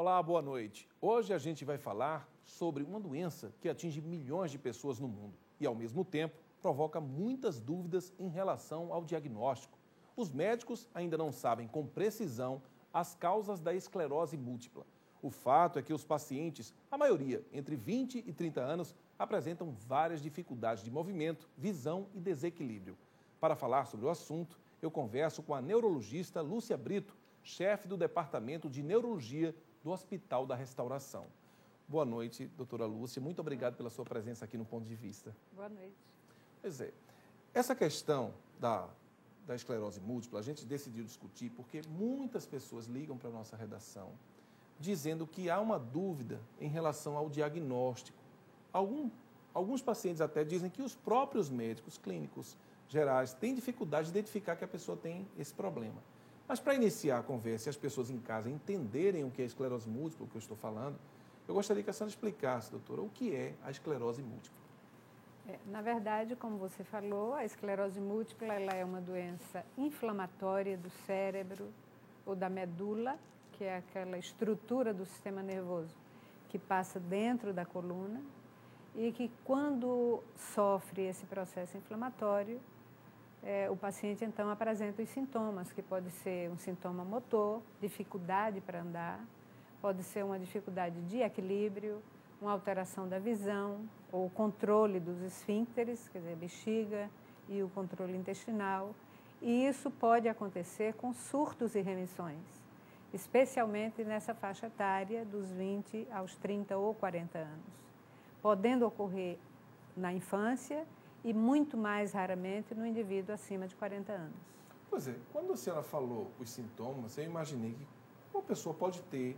Olá, boa noite. Hoje a gente vai falar sobre uma doença que atinge milhões de pessoas no mundo e, ao mesmo tempo, provoca muitas dúvidas em relação ao diagnóstico. Os médicos ainda não sabem com precisão as causas da esclerose múltipla. O fato é que os pacientes, a maioria entre 20 e 30 anos, apresentam várias dificuldades de movimento, visão e desequilíbrio. Para falar sobre o assunto, eu converso com a neurologista Lúcia Brito, chefe do Departamento de Neurologia do Hospital da Restauração. Boa noite, doutora Lúcia. Muito obrigado pela sua presença aqui no Ponto de Vista. Boa noite. Pois é, essa questão da esclerose múltipla, a gente decidiu discutir porque muitas pessoas ligam para a nossa redação dizendo que há uma dúvida em relação ao diagnóstico. Alguns pacientes até dizem que os próprios médicos clínicos gerais têm dificuldade de identificar que a pessoa tem esse problema. Mas para iniciar a conversa e as pessoas em casa entenderem o que é a esclerose múltipla, o que eu estou falando, eu gostaria que a senhora explicasse, doutora, o que é a esclerose múltipla. Na verdade, como você falou, a esclerose múltipla ela é uma doença inflamatória do cérebro ou da medula, que é aquela estrutura do sistema nervoso que passa dentro da coluna e que, quando sofre esse processo inflamatório, o paciente, então, apresenta os sintomas, que pode ser um sintoma motor, dificuldade para andar, pode ser uma dificuldade de equilíbrio, uma alteração da visão, ou controle dos esfíncteres, quer dizer, bexiga e o controle intestinal. E isso pode acontecer com surtos e remissões, especialmente nessa faixa etária dos 20 aos 30 ou 40 anos, podendo ocorrer na infância e muito mais raramente no indivíduo acima de 40 anos. Pois é, quando a senhora falou os sintomas, eu imaginei que uma pessoa pode ter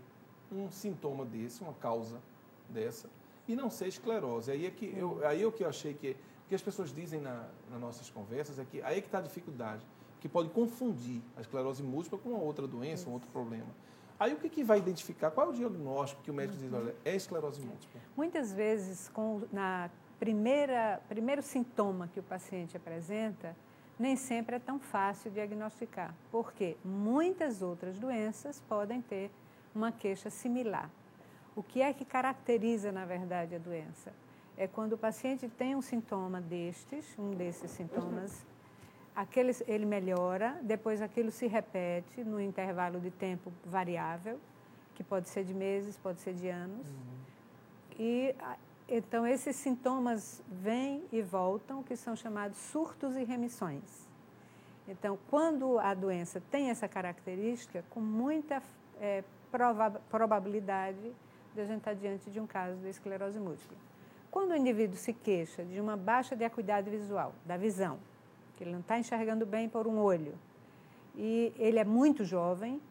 um sintoma desse, uma causa dessa, e não ser esclerose. Aí é o que eu achei que as pessoas dizem nas nossas conversas, é que aí que está a dificuldade, que pode confundir a esclerose múltipla com uma outra doença, um outro problema. Aí o que vai identificar? Qual é o diagnóstico que o médico diz, olha, é esclerose múltipla? Muitas vezes, primeiro sintoma que o paciente apresenta, nem sempre é tão fácil diagnosticar, porque muitas outras doenças podem ter uma queixa similar. O que é que caracteriza, na verdade, a doença? É quando o paciente tem um sintoma um desses sintomas, ele melhora, depois aquilo se repete no intervalo de tempo variável, que pode ser de meses, pode ser de anos, então, esses sintomas vêm e voltam, que são chamados surtos e remissões. Então, quando a doença tem essa característica, com muita probabilidade de a gente estar diante de um caso de esclerose múltipla. Quando o indivíduo se queixa de uma baixa de acuidade visual, da visão, que ele não está enxergando bem por um olho, e ele é muito jovem,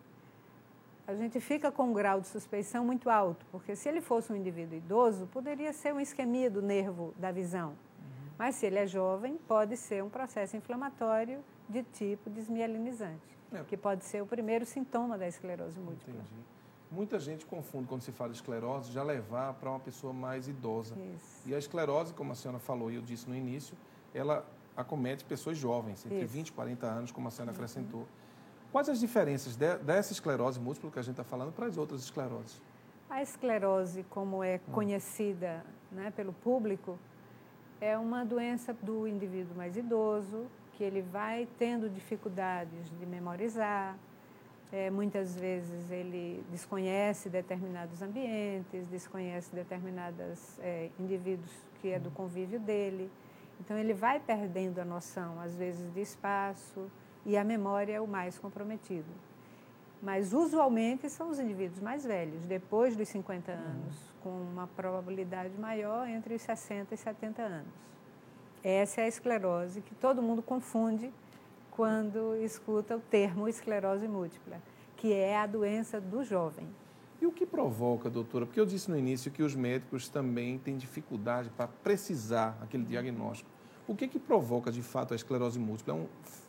a gente fica com um grau de suspeição muito alto, porque se ele fosse um indivíduo idoso, poderia ser uma isquemia do nervo da visão. Mas se ele é jovem, pode ser um processo inflamatório de tipo desmielinizante, que pode ser o primeiro sintoma da esclerose múltipla. Entendi. Muita gente confunde, quando se fala de esclerose, já levar para uma pessoa mais idosa. Isso. E a esclerose, como a senhora falou e eu disse no início, ela acomete pessoas jovens, entre 20 e 40 anos, como a senhora acrescentou. Quais as diferenças dessa esclerose múltipla que a gente está falando para as outras escleroses? A esclerose, como é conhecida, né, pelo público, é uma doença do indivíduo mais idoso, que ele vai tendo dificuldades de memorizar, muitas vezes ele desconhece determinados ambientes, desconhece determinados indivíduos que é do convívio dele. Então, ele vai perdendo a noção, às vezes, de espaço, e a memória é o mais comprometido. Mas, usualmente, são os indivíduos mais velhos, depois dos 50 anos, com uma probabilidade maior entre os 60 e 70 anos. Essa é a esclerose que todo mundo confunde quando escuta o termo esclerose múltipla, que é a doença do jovem. E o que provoca, doutora? Porque eu disse no início que os médicos também têm dificuldade para precisar aquele diagnóstico. O que provoca, de fato, a esclerose múltipla?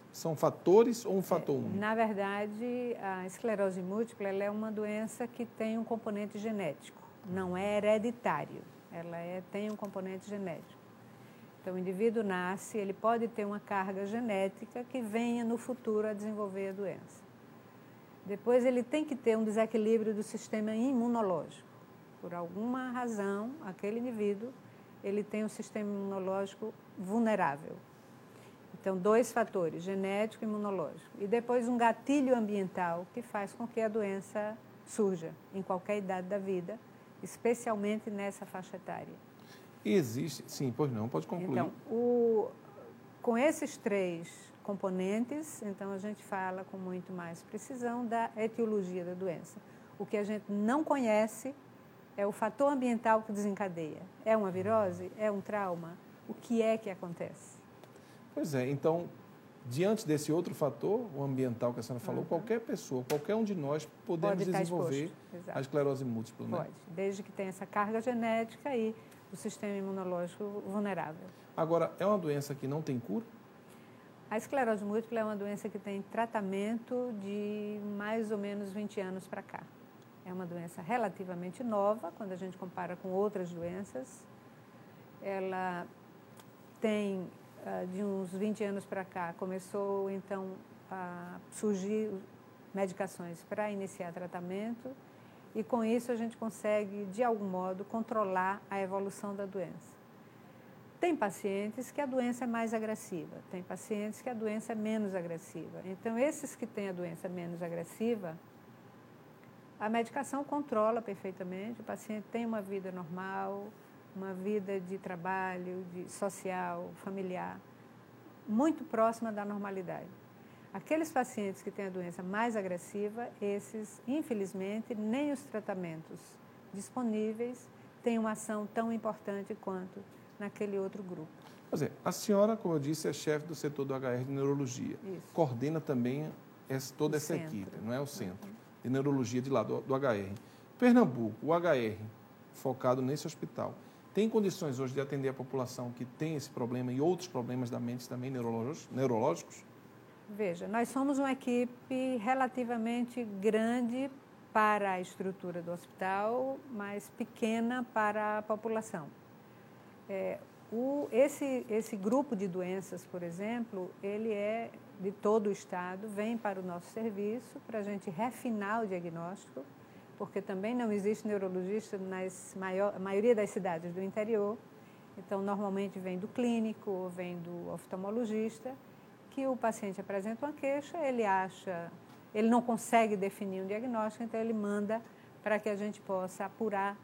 São fatores ou um fator único? Na verdade, a esclerose múltipla ela é uma doença que tem um componente genético, não é hereditário, ela tem um componente genético. Então, o indivíduo nasce, ele pode ter uma carga genética que venha no futuro a desenvolver a doença. Depois ele tem que ter um desequilíbrio do sistema imunológico. Por alguma razão, aquele indivíduo, ele tem um sistema imunológico vulnerável. Então, 2 fatores, genético e imunológico. E depois um gatilho ambiental que faz com que a doença surja em qualquer idade da vida, especialmente nessa faixa etária. E existe, sim, pois não, pode concluir. Então, com esses 3 componentes, então a gente fala com muito mais precisão da etiologia da doença. O que a gente não conhece é o fator ambiental que desencadeia. É uma virose? É um trauma? O que é que acontece? Pois é, então, diante desse outro fator, o ambiental que a senhora falou, qualquer pessoa, qualquer um de nós podemos desenvolver a esclerose múltipla, né? Pode, desde que tenha essa carga genética e o sistema imunológico vulnerável. Agora, é uma doença que não tem cura? A esclerose múltipla é uma doença que tem tratamento de mais ou menos 20 anos para cá. É uma doença relativamente nova, quando a gente compara com outras doenças. Ela tem, de uns 20 anos para cá, começou então a surgir medicações para iniciar tratamento e com isso a gente consegue, de algum modo, controlar a evolução da doença. Tem pacientes que a doença é mais agressiva, tem pacientes que a doença é menos agressiva. Então, esses que têm a doença menos agressiva, a medicação controla perfeitamente, o paciente tem uma vida normal, uma vida de trabalho, de social, familiar, muito próxima da normalidade. Aqueles pacientes que têm a doença mais agressiva, esses, infelizmente, nem os tratamentos disponíveis têm uma ação tão importante quanto naquele outro grupo. Pois é, a senhora, como eu disse, é chefe do setor do HR de neurologia. Isso. Coordena também toda essa equipe, não é o centro de neurologia de lá do HR. Pernambuco, o HR, focado nesse hospital, tem condições hoje de atender a população que tem esse problema e outros problemas da mente também neurológicos? Veja, nós somos uma equipe relativamente grande para a estrutura do hospital, mas pequena para a população. Esse grupo de doenças, por exemplo, ele é de todo o estado, vem para o nosso serviço para a gente refinar o diagnóstico, porque também não existe neurologista na maioria das cidades do interior. Então, normalmente vem do clínico ou vem do oftalmologista, que o paciente apresenta uma queixa, ele não consegue definir um diagnóstico, então ele manda para que a gente possa apurar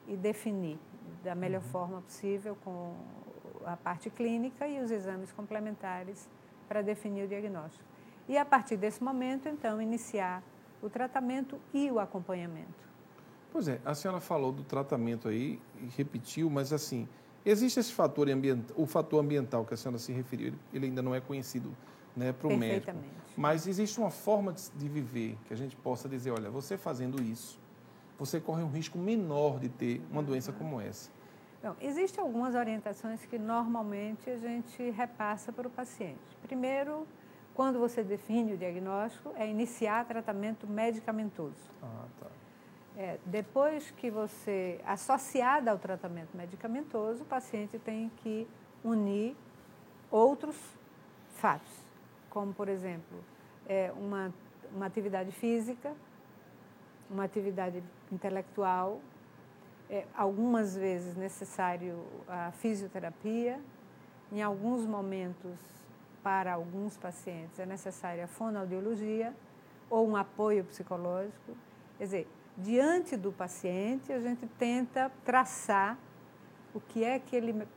e definir da melhor forma possível com a parte clínica e os exames complementares para definir o diagnóstico. E a partir desse momento, então, iniciar o tratamento e o acompanhamento. Pois é, a senhora falou do tratamento aí e repetiu, mas assim, existe esse fator ambiental, o fator ambiental que a senhora se referiu, ele ainda não é conhecido, né, para o médico. Mas existe uma forma de viver que a gente possa dizer, olha, você fazendo isso, você corre um risco menor de ter uma doença como essa. Bom, existem algumas orientações que normalmente a gente repassa para o paciente. Primeiro, quando você define o diagnóstico, é iniciar tratamento medicamentoso. Tá. Depois que você, associada ao tratamento medicamentoso, o paciente tem que unir outros fatos, como, por exemplo, uma atividade física, uma atividade intelectual, algumas vezes necessário a fisioterapia, em alguns momentos, para alguns pacientes, é necessária a fonoaudiologia ou um apoio psicológico. Quer dizer, diante do paciente, a gente tenta traçar o que é que ele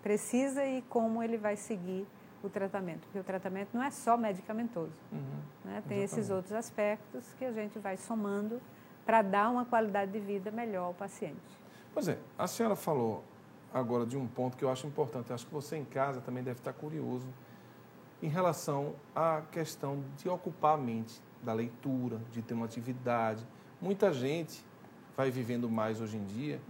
precisa e como ele vai seguir o tratamento, porque o tratamento não é só medicamentoso, né? Tem esses outros aspectos que a gente vai somando para dar uma qualidade de vida melhor ao paciente. Pois é, a senhora falou agora de um ponto que eu acho importante, eu acho que você em casa também deve estar curioso, em relação à questão de ocupar a mente, da leitura, de ter uma atividade. Muita gente vai vivendo mais hoje em dia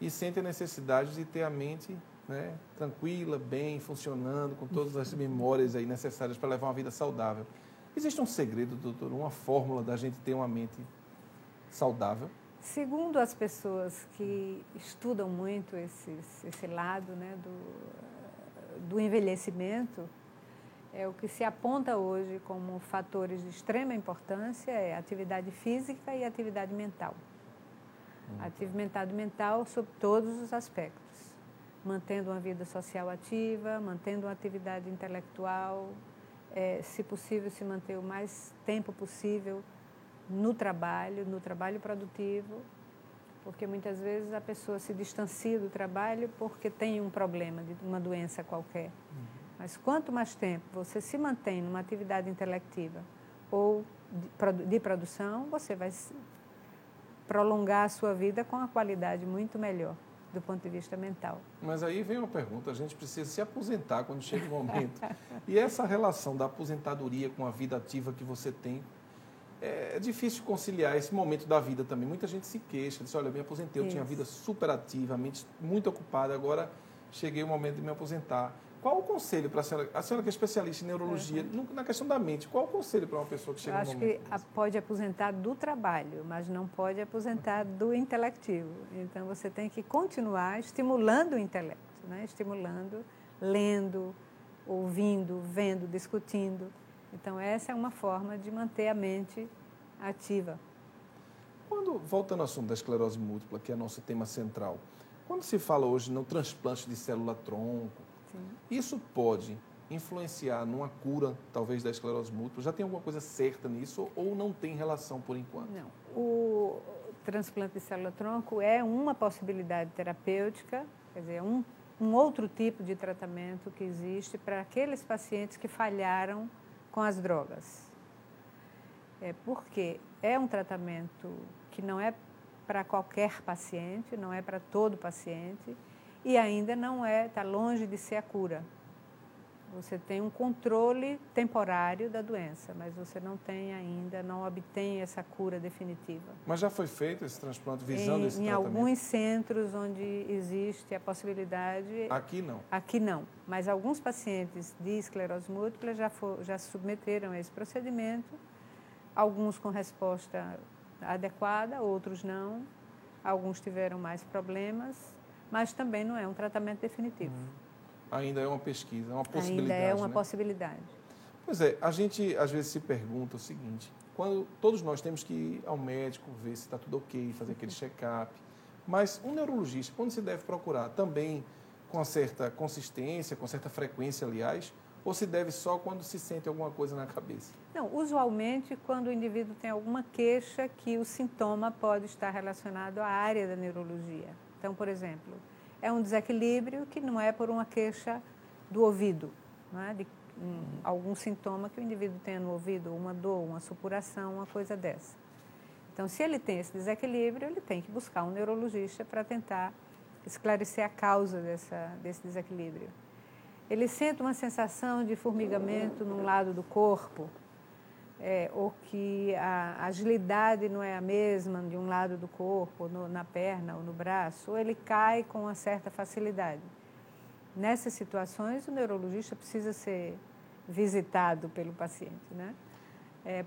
e sente a necessidade de ter a mente, né, tranquila, bem, funcionando, com todas as memórias aí necessárias para levar uma vida saudável. Existe um segredo, doutor, uma fórmula da gente ter uma mente saudável? Segundo as pessoas que estudam muito esse lado, né, do envelhecimento, O que se aponta hoje como fatores de extrema importância é atividade física e atividade mental. Atividade mental sob todos os aspectos, mantendo uma vida social ativa, mantendo uma atividade intelectual, se possível se manter o mais tempo possível no trabalho produtivo, porque muitas vezes a pessoa se distancia do trabalho porque tem um problema, uma doença qualquer. Mas quanto mais tempo você se mantém numa atividade intelectiva ou de produção, você vai prolongar a sua vida com uma qualidade muito melhor do ponto de vista mental. Mas aí vem uma pergunta, a gente precisa se aposentar quando chega o momento. E essa relação da aposentadoria com a vida ativa que você tem, é difícil conciliar esse momento da vida também. Muita gente se queixa, diz, olha, eu me aposentei, eu tinha vida super ativa, a mente muito ocupada, agora cheguei o momento de me aposentar. Qual o conselho para a senhora que é especialista em neurologia, na questão da mente, qual o conselho para uma pessoa que chega no momento? Eu acho que pode aposentar do trabalho, mas não pode aposentar do intelectivo. Então, você tem que continuar estimulando o intelecto, né? Estimulando, lendo, ouvindo, vendo, discutindo. Então, essa é uma forma de manter a mente ativa. Voltando ao assunto da esclerose múltipla, que é nosso tema central, quando se fala hoje no transplante de célula-tronco, isso pode influenciar numa cura, talvez, da esclerose múltipla? Já tem alguma coisa certa nisso ou não tem relação por enquanto? Não. O transplante de célula-tronco é uma possibilidade terapêutica, quer dizer, um outro tipo de tratamento que existe para aqueles pacientes que falharam com as drogas. Porque é um tratamento que não é para qualquer paciente, não é para todo paciente, e ainda não está longe de ser a cura. Você tem um controle temporário da doença, mas você não obtém essa cura definitiva. Mas já foi feito esse transplante visando esse tratamento? Em alguns centros onde existe a possibilidade... Aqui não? Aqui não, mas alguns pacientes de esclerose múltipla já se submeteram a esse procedimento, alguns com resposta adequada, outros não, alguns tiveram mais problemas, mas também não é um tratamento definitivo. Ainda é uma pesquisa, é uma possibilidade. Ainda é uma possibilidade. Pois é, a gente às vezes se pergunta o seguinte, quando todos nós temos que ir ao médico, ver se está tudo ok, fazer aquele check-up, mas um neurologista, quando se deve procurar? Também com certa consistência, com certa frequência, aliás, ou se deve só quando se sente alguma coisa na cabeça? Não, usualmente quando o indivíduo tem alguma queixa que o sintoma pode estar relacionado à área da neurologia. Então, por exemplo, é um desequilíbrio que não é por uma queixa do ouvido, não é? De algum sintoma que o indivíduo tenha no ouvido, uma dor, uma supuração, uma coisa dessa. Então, se ele tem esse desequilíbrio, ele tem que buscar um neurologista para tentar esclarecer a causa desse desequilíbrio. Ele sente uma sensação de formigamento num lado do corpo, ou que a agilidade não é a mesma de um lado do corpo, na perna ou no braço, ou ele cai com uma certa facilidade. Nessas situações, o neurologista precisa ser visitado pelo paciente, né?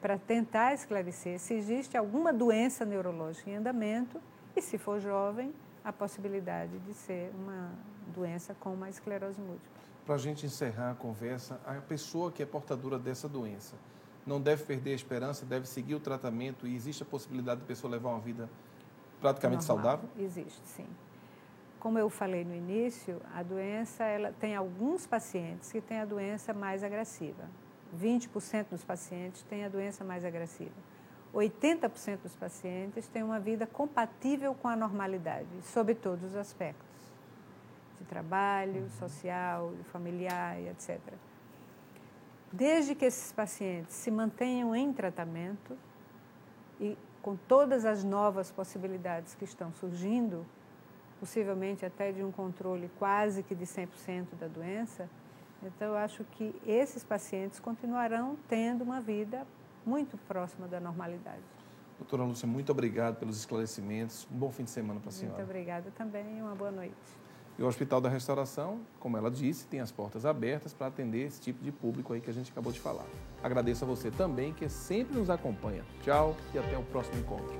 Para tentar esclarecer se existe alguma doença neurológica em andamento e, se for jovem, a possibilidade de ser uma doença com uma esclerose múltipla. Para a gente encerrar a conversa, a pessoa que é portadora dessa doença não deve perder a esperança, deve seguir o tratamento e existe a possibilidade de a pessoa levar uma vida praticamente saudável? Existe, sim. Como eu falei no início, a doença, tem alguns pacientes que têm a doença mais agressiva. 20% dos pacientes têm a doença mais agressiva. 80% dos pacientes têm uma vida compatível com a normalidade, sob todos os aspectos. De trabalho, social, familiar, etc. Desde que esses pacientes se mantenham em tratamento e com todas as novas possibilidades que estão surgindo, possivelmente até de um controle quase que de 100% da doença, então eu acho que esses pacientes continuarão tendo uma vida muito próxima da normalidade. Doutora Lúcia, muito obrigado pelos esclarecimentos. Um bom fim de semana para a senhora. Muito obrigada também e uma boa noite. E o Hospital da Restauração, como ela disse, tem as portas abertas para atender esse tipo de público aí que a gente acabou de falar. Agradeço a você também que sempre nos acompanha. Tchau e até o próximo encontro.